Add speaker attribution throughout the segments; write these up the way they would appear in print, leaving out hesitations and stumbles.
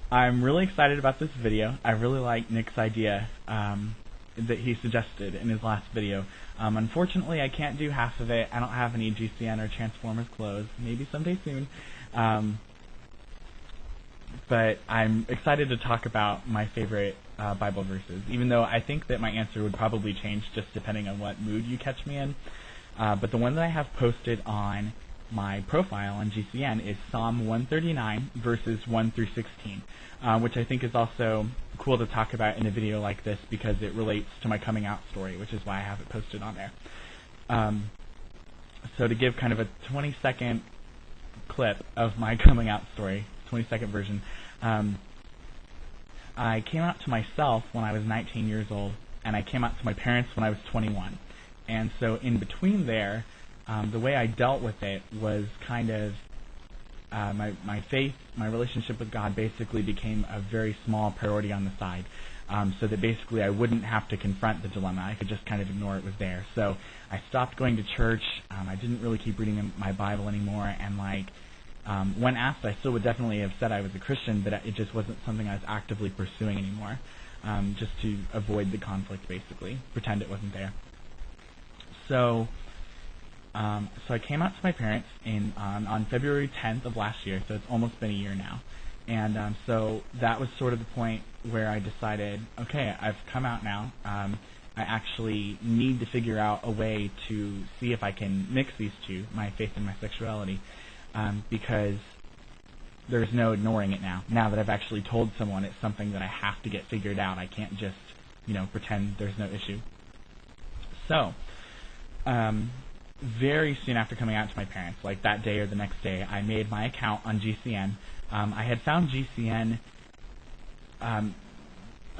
Speaker 1: I'm really excited about this video. I really like Nick's idea that he suggested in his last video. Unfortunately, I can't do half of it. I don't have any GCN or Transformers clothes. Maybe someday soon. But I'm excited to talk about my favorite Bible verses, even though I think that my answer would probably change just depending on what mood you catch me in. But the one that I have posted on my profile on GCN is Psalm 139, verses 1 through 16, which I think is also cool to talk about in a video like this because it relates to my coming out story, which is why I have it posted on there. So to give kind of a 20-second clip of my coming out story, 20-second version, I came out to myself when I was 19 years old, and I came out to my parents when I was 21. And so in between there, the way I dealt with it was kind of my faith, my relationship with God basically became a very small priority on the side, so that basically I wouldn't have to confront the dilemma. I could just kind of ignore it was there. So I stopped going to church. I didn't really keep reading my Bible anymore, and when asked, I still would definitely have said I was a Christian, but it just wasn't something I was actively pursuing anymore, just to avoid the conflict, basically, pretend it wasn't there. So I came out to my parents on February 10th of last year, so it's almost been a year now. And so that was sort of the point where I decided, okay, I've come out now. I actually need to figure out a way to see if I can mix these two, my faith and my sexuality, because there's no ignoring it now. Now that I've actually told someone it's something that I have to get figured out, I can't just, pretend there's no issue. So, very soon after coming out to my parents, like that day or the next day, I made my account on GCN. I had found GCN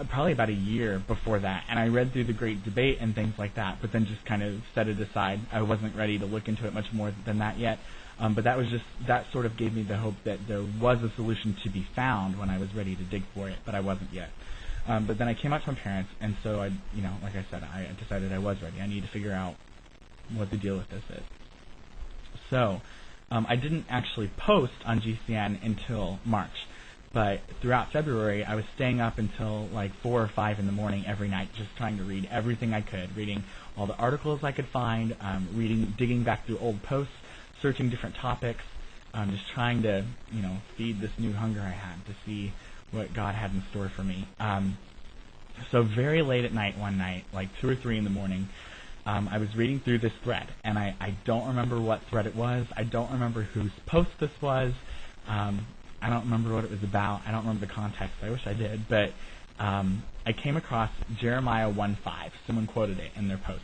Speaker 1: probably about a year before that, and I read through the Great Debate and things like that, but then just kind of set it aside. I wasn't ready to look into it much more than that yet, but that sort of gave me the hope that there was a solution to be found when I was ready to dig for it, but I wasn't yet. But then I came out to my parents, and so I decided I was ready. I need to figure out what the deal with this is. So I didn't actually post on GCN until March, but throughout February I was staying up until like 4 or 5 in the morning every night, just trying to read everything I could, reading all the articles I could find, digging back through old posts, searching different topics, just trying to feed this new hunger I had to see what God had in store for me. So very late at night one night, like 2 or 3 in the morning, I was reading through this thread, and I don't remember what thread it was. I don't remember whose post this was. I don't remember what it was about. I don't remember the context. I wish I did. But I came across Jeremiah 1:5. Someone quoted it in their post.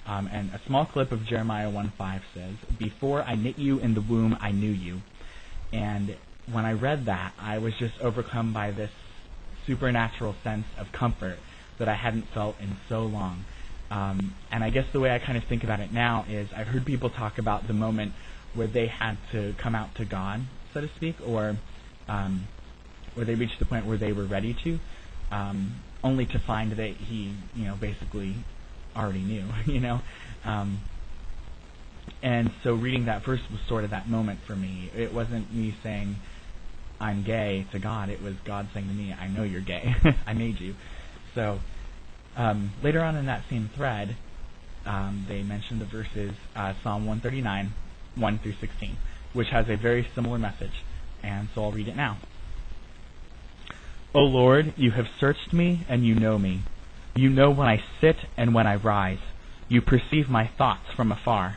Speaker 1: And a small clip of Jeremiah 1:5 says, "Before I knit you in the womb, I knew you." And when I read that, I was just overcome by this supernatural sense of comfort that I hadn't felt in so long. And I guess the way I kind of think about it now is I've heard people talk about the moment where they had to come out to God, so to speak, or where they reached the point where they were ready to, only to find that he, basically already knew, And so reading that verse was sort of that moment for me. It wasn't me saying, I'm gay to God. It was God saying to me, I know you're gay. I made you. So later on in that same thread, they mentioned the verses Psalm 139, 1 through 16, which has a very similar message, and so I'll read it now. O Lord, you have searched me, and you know me. You know when I sit and when I rise. You perceive my thoughts from afar.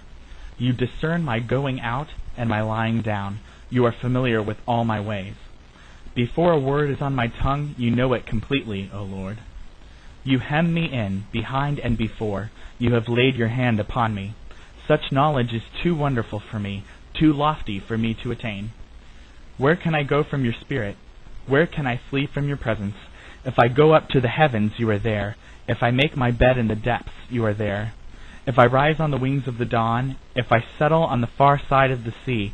Speaker 1: You discern my going out and my lying down. You are familiar with all my ways. Before a word is on my tongue, you know it completely, O Lord. You hem me in, behind and before. You have laid your hand upon me. Such knowledge is too wonderful for me, too lofty for me to attain. Where can I go from your spirit? Where can I flee from your presence? If I go up to the heavens, you are there. If I make my bed in the depths, you are there. If I rise on the wings of the dawn, if I settle on the far side of the sea,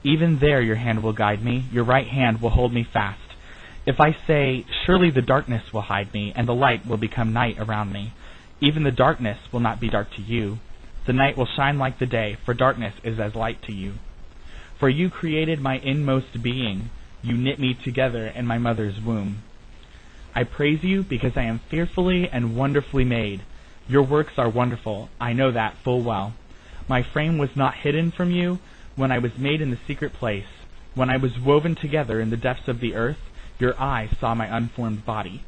Speaker 1: even there your hand will guide me, your right hand will hold me fast. If I say, surely the darkness will hide me, and the light will become night around me, even the darkness will not be dark to you. The night will shine like the day, for darkness is as light to you. For you created my inmost being. You knit me together in my mother's womb. I praise you because I am fearfully and wonderfully made. Your works are wonderful, I know that full well. My frame was not hidden from you when I was made in the secret place. When I was woven together in the depths of the earth, your eye saw my unformed body.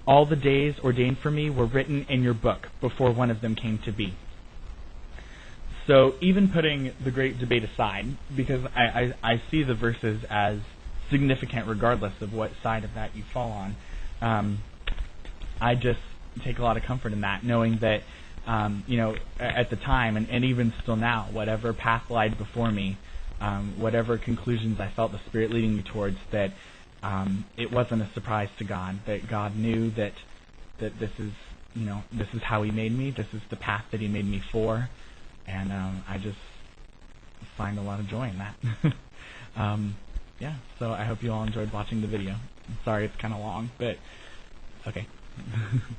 Speaker 1: All the days ordained for me were written in your book before one of them came to be. So even putting the great debate aside, because I see the verses as significant regardless of what side of that you fall on, I just take a lot of comfort in that, knowing that, at the time, and even still now, whatever path lied before me, whatever conclusions I felt the Spirit leading me towards, that it wasn't a surprise to God, that God knew that this is how He made me, this is the path that He made me for, and I just find a lot of joy in that. So I hope you all enjoyed watching the video. I'm sorry it's kind of long, but it's okay.